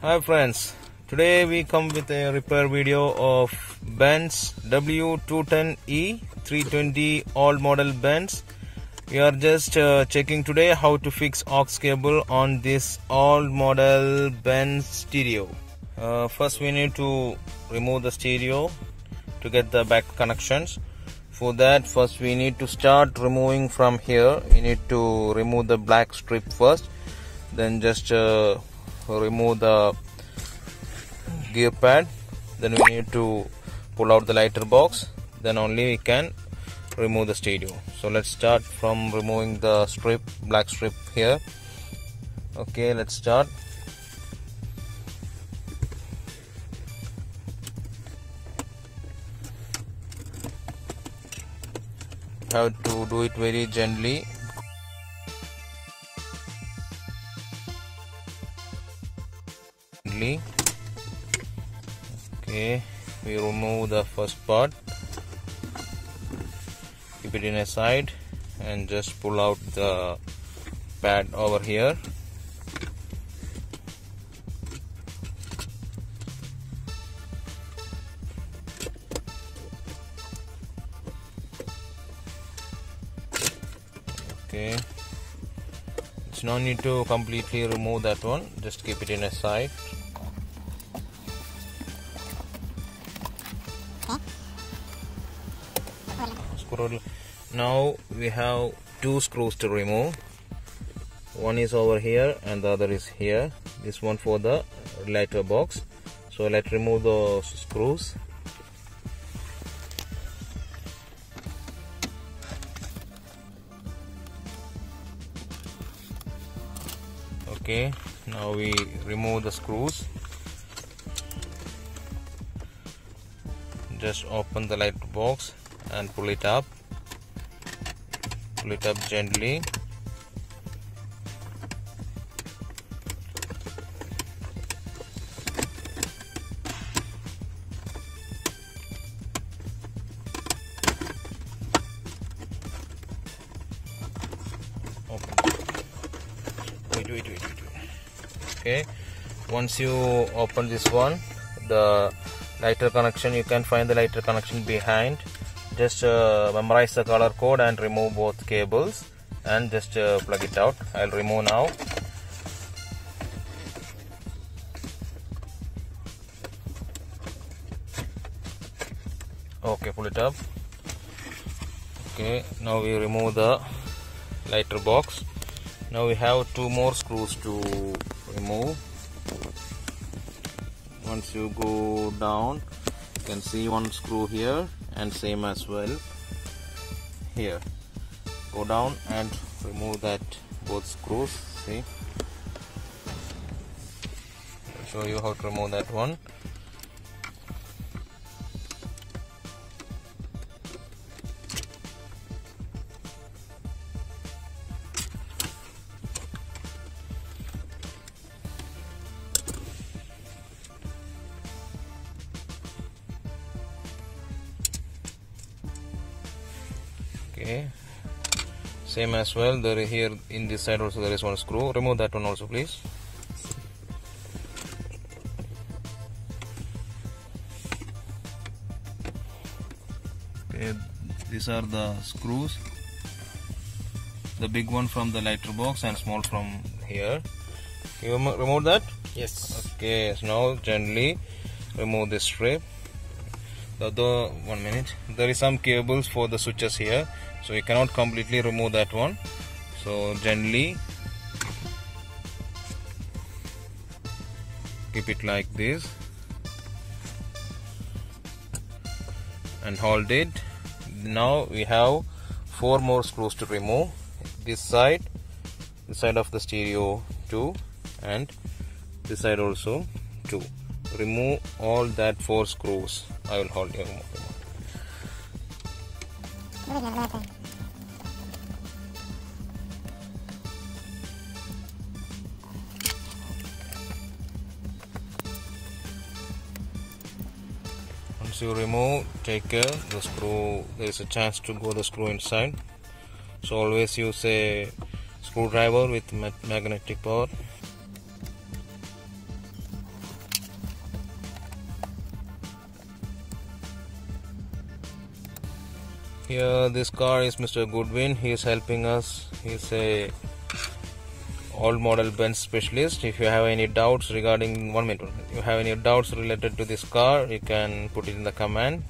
Hi friends, today we come with a repair video of Benz W210 E320 old model Benz. We are just checking today how to fix aux cable on this old model Benz stereo. First we need to remove the stereo to get the back connections. For that, first we need to start removing from here. You need to remove the black strip first, then just remove the gear pad, then we need to pull out the lighter box, then only we can remove the stereo. So let's start from removing the black strip here. Okay, let's start. Have to do it very gently. Okay, we remove the first part, keep it in a side and just pull out the pad over here. Okay, it's no need to completely remove that one, just keep it in a side. Now we have two screws to remove. One is over here and the other is here. This one for the lighter box. So let's remove those screws. Okay, now we remove the screws. Just open the lighter box and pull it up gently. Open. Wait. Okay, once you open this one, the lighter connection, you can find the lighter connection behind. Just memorize the color code and remove both cables and just plug it out. I'll remove now. Okay, pull it up. Okay, now we remove the lighter box. Now we have two more screws to remove. Once you go down, you can see one screw here and same as well here. Go down and remove that both screws. See, I'll show you how to remove that one. Okay, same as well. There is here in this side also there is one screw. Remove that one also, please. Okay, these are the screws. The big one from the lighter box and small from here. You remove that? Yes. Okay, so now gently remove this strip. Although 1 minute, there is some cables for the switches here, so you cannot completely remove that one. So gently keep it like this and hold it. Now we have 4 more screws to remove. This side of the stereo 2 and this side also 2. Remove all that 4 screws. I will hold you. Once you remove, take care the screw. There is a chance to go the screw inside. So always use a screwdriver with magnetic power. Here this car is Mr. Goodwin. He is helping us. He's a all model Benz specialist. If you have any doubts regarding if you have any doubts related to this car, you can put it in the command.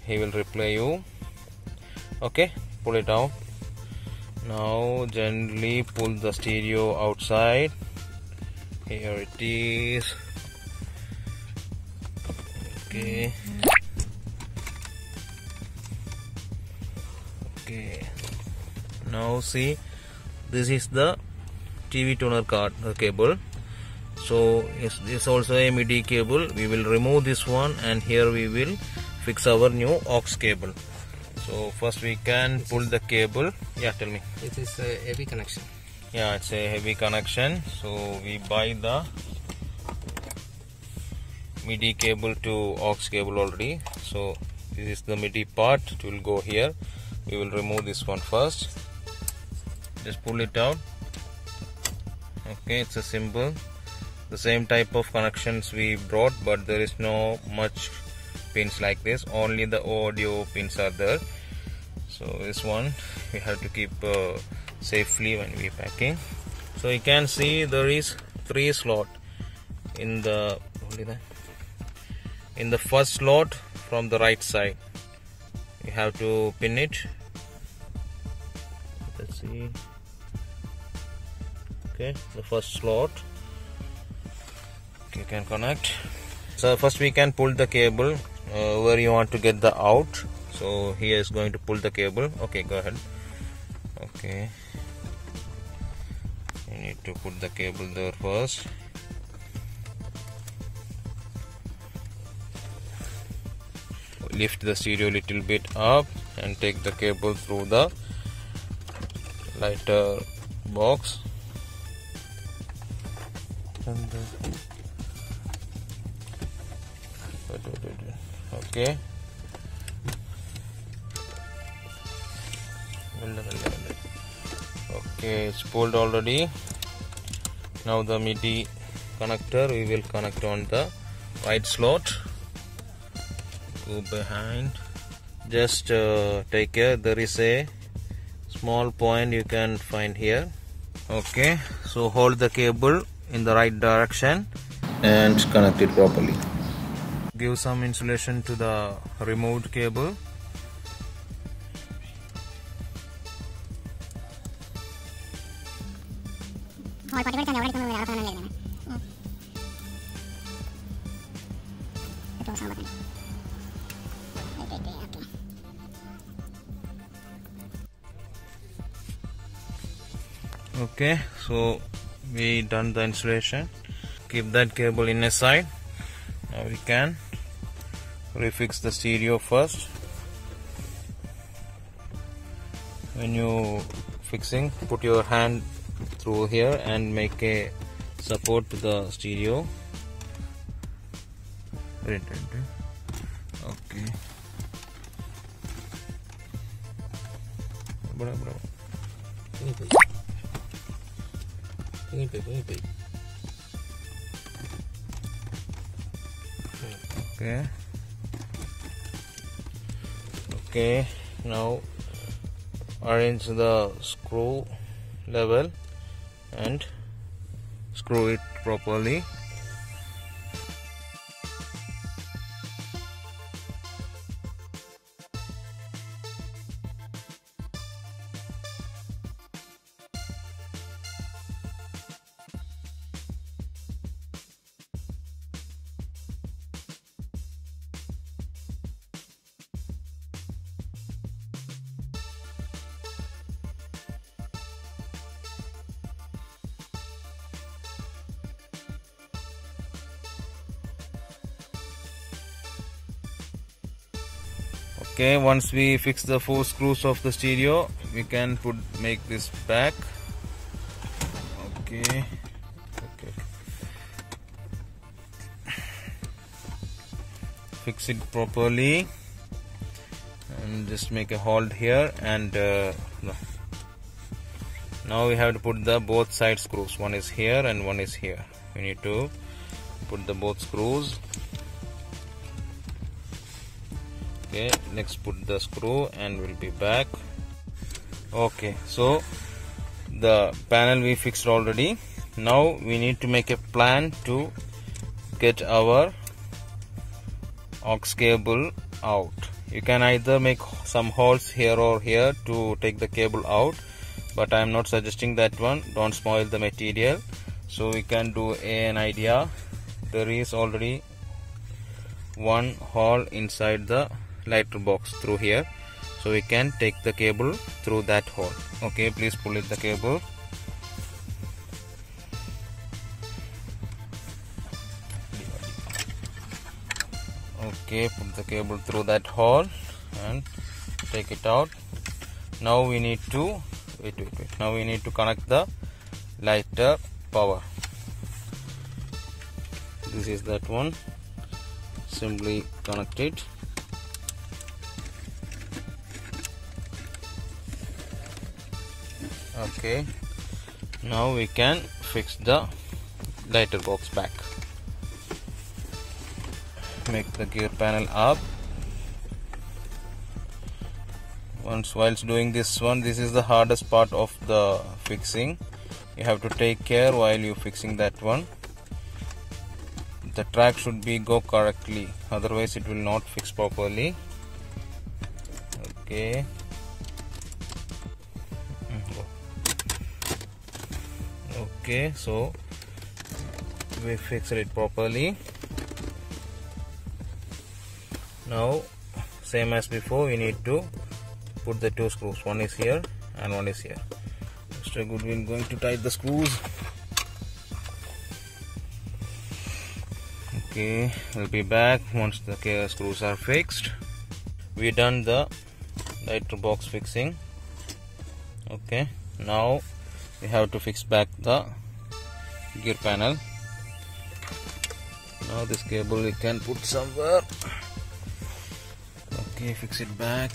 He will reply you. Okay, pull it out. Now gently pull the stereo outside. Here it is. Okay. Okay. Now see, this is the TV tuner card cable. So it's also a MIDI cable. We will remove this one, and here we will fix our new AUX cable. So first we can pull the cable. Yeah, tell me. It is a heavy connection. Yeah, it's a heavy connection. So we buy the MIDI cable to AUX cable already. So this is the MIDI part. It will go here. We will remove this one first. Just pull it out. Okay, it's a simple. The same type of connections we brought, but there is no much pins like this. Only the audio pins are there. So this one we have to keep safely when we packing. So you can see there is 3 slots in the first slot from the right side. You have to pin it. Let's see. Okay, the first slot. You can connect. So first we can pull the cable where you want to get the out. So here is going to pull the cable. Okay, go ahead. Okay, you need to put the cable there first. Lift the stereo a little bit up and take the cable through the lighter box. Okay. Okay, it's pulled already. Now the MIDI connector we will connect on the right slot. Go behind. Just take care. There is a small point you can find here. Okay, so hold the cable in the right direction and connect it properly. Give some insulation to the removed cable. Okay, so we done the insulation. Keep that cable in a side. Now we can refix the stereo first. When you fixing, put your hand through here and make a support to the stereo. Okay. Okay. Okay, now arrange the screw level and screw it properly. Okay, once we fix the 4 screws of the stereo, we can make this back. Okay. Fix it properly and just make a hold here, and now we have to put the both side screws. One is here and one is here. We need to put the both screws. Okay, let's put the screw and we'll be back. Okay, so the panel we fixed already. Now we need to make a plan to get our aux cable out. You can either make some holes here or here to take the cable out, but I am not suggesting that one. Don't spoil the material. So we can do an idea. There is already one hole inside the lighter box through here, so we can take the cable through that hole. Okay, please pull it the cable. Okay, put the cable through that hole and take it out. Now we need to now we need to connect the lighter power. This is that one. Simply connect it. Okay, now we can fix the lighter box back. Make the gear panel up. Whilst doing this one, this is the hardest part of the fixing. You have to take care while you fixing that one. The track should be go correctly, otherwise it will not fix properly. Okay. Okay, so we fixed it properly. Now, same as before, we need to put the two screws. One is here and one is here. Mr. Goodwin going to tighten the screws. Okay, we'll be back once the screws are fixed. We done the lighter box fixing. Okay, now we have to fix back the gear panel. Now this cable we can put somewhere. Okay, fix it back.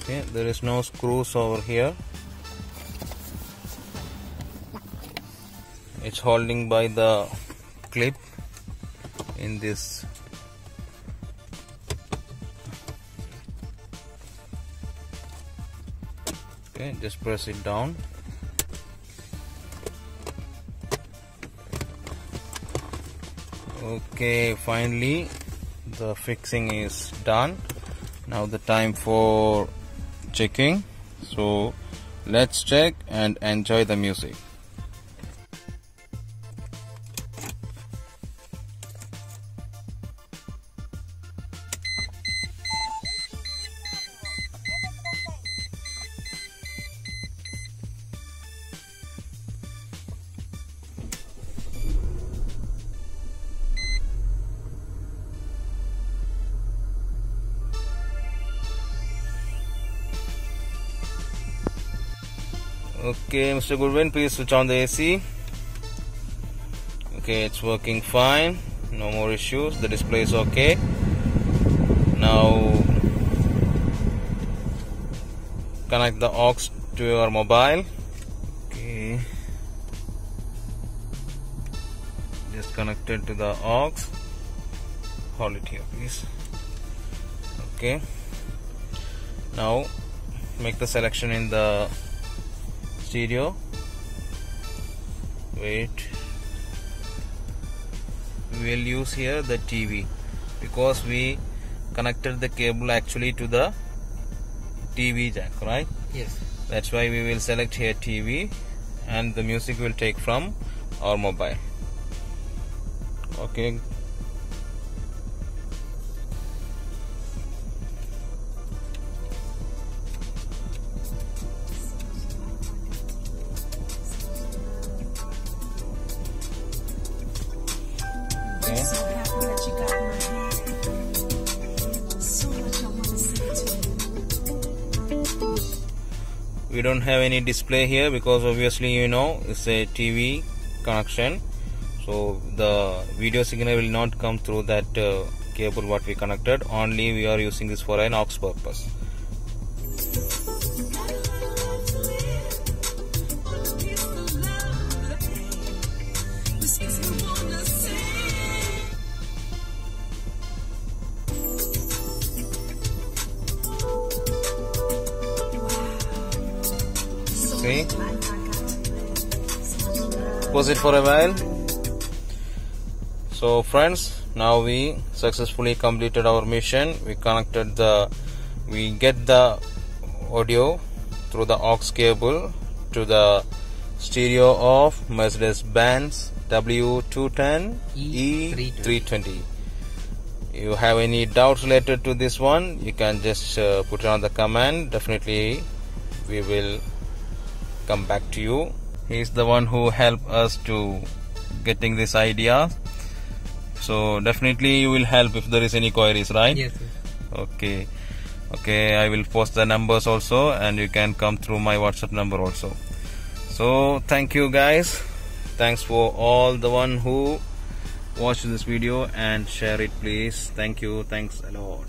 Okay, there is no screws over here. It's holding by the clip in this. Okay, just press it down. Okay, finally the fixing is done. Now the time for checking, so let's check and enjoy the music. Okay, Mr. Goodwin, please switch on the AC. Okay, it's working fine. No more issues. The display is okay. Now connect the aux to your mobile. Okay, just connect it to the aux. Hold it here, please. Okay, now make the selection in the stereo. Wait, we will use here the TV because we connected the cable actually to the TV jack, right? Yes. That's why we will select here TV, and the music will take from our mobile. Okay. So happy that you got my hand. So much I wanna we don't have any display here because obviously it's a TV connection, so the video signal will not come through that cable what we connected. Only we are using this for an AUX purpose. See? Pause it for a while. So friends, now we successfully completed our mission. We get the audio through the AUX cable to the stereo of Mercedes-Benz W210 E320. You have any doubts related to this one, you can just put it on the comment. Definitely we will come back to you. He's the one who helped us to getting this idea, so definitely you will help if there is any queries, right? Yes. Okay, I will post the numbers also, and you can come through my WhatsApp number also. So thank you guys, thanks for all the one who watched this video, and share it please. Thank you, thanks a lot.